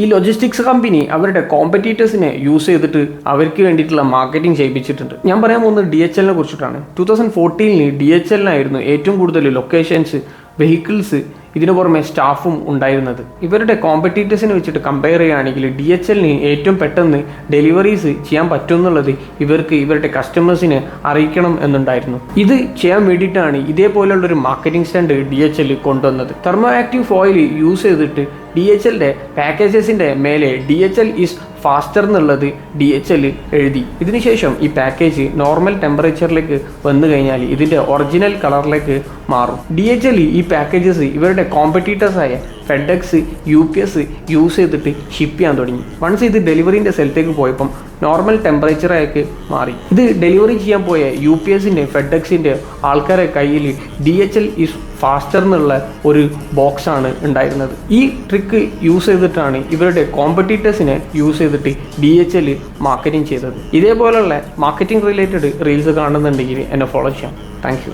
ഈ logistics company അവരുടെ കോമ്പറ്റീറ്റേഴ്സിനെ use ചെയ്തിട്ട് അവർക്ക് വേണ്ടിയിട്ടുള്ള മാർക്കറ്റിംഗ് ചെയ്യിപ്പിച്ചിട്ടുണ്ട്. ഞാൻ പറയാൻ പോകുന്നത് DHLനെ കുറിച്ചിട്ടാണ്. 2014 DHLനായിരുന്നു ഏറ്റവും കൂടുതൽ ലൊക്കേഷൻസ്, വെഹിക്കിൾസ്, ഇതിനു പുറമെ സ്റ്റാഫും ഉണ്ടായിരുന്നത്. ഇവരുടെ കോമ്പറ്റീറ്റേഴ്സിനെ വെച്ചിട്ട് കമ്പയർ ചെയ്യുകയാണെങ്കിൽ DHLന് ഏറ്റവും പെട്ടെന്ന് ഡെലിവറീസ് ചെയ്യാൻ പറ്റുമെന്നുള്ളത് ഇവർക്ക് ഇവരുടെ കസ്റ്റമേഴ്സിനെ അറിയിക്കണം എന്നുണ്ടായിരുന്നു. ഇത് ചെയ്യാൻ വേണ്ടിയിട്ടാണ് ഇതേപോലുള്ളൊരു മാർക്കറ്റിംഗ് സ്റ്റണ്ട് DHL കൊണ്ടുവന്നത്. തെർമോ ആക്റ്റീവ് ഫോയിൽ യൂസ് ചെയ്തിട്ട് DHLന്റെ പാക്കേജസിൻ്റെ മേലെ DHL ഈസ് ഫാസ്റ്റർ എന്നുള്ളത് DHL എഴുതി. ഇതിനുശേഷം ഈ പാക്കേജ് നോർമൽ ടെമ്പറേച്ചറിലേക്ക് വന്നു കഴിഞ്ഞാൽ ഇതിൻ്റെ ഒറിജിനൽ കളറിലേക്ക് മാറും. DHL ഈ പാക്കേജസ് ഇവരുടെ കോമ്പറ്റീറ്റേഴ്സായ FedEx, UPS യൂസ് ചെയ്തിട്ട് ഷിപ്പ് ചെയ്യാൻ തുടങ്ങി. വൺസ് ഇത് ഡെലിവറിൻ്റെ സ്ഥലത്തേക്ക് പോയപ്പം നോർമൽ ടെമ്പറേച്ചറായിട്ട് മാറി. ഇത് ഡെലിവറി ചെയ്യാൻ പോയ UPSൻ്റെ FedExൻ്റെ ആൾക്കാരെ കയ്യിൽ DHL ഈസ് ഫാസ്റ്റർ എന്നുള്ള ഒരു ബോക്സാണ് ഉണ്ടായിരുന്നത്. ഈ ട്രിക്ക് യൂസ് ചെയ്തിട്ടാണ് ഇവരുടെ കോമ്പറ്റീറ്റേഴ്സിനെ യൂസ് ചെയ്തിട്ട് DHL മാർക്കറ്റിംഗ് ചെയ്തത്. ഇതേപോലുള്ള മാർക്കറ്റിംഗ് റിലേറ്റഡ് റീൽസ് കാണുന്നുണ്ടെങ്കിൽ എന്നെ ഫോളോ ചെയ്യാം. Thank you.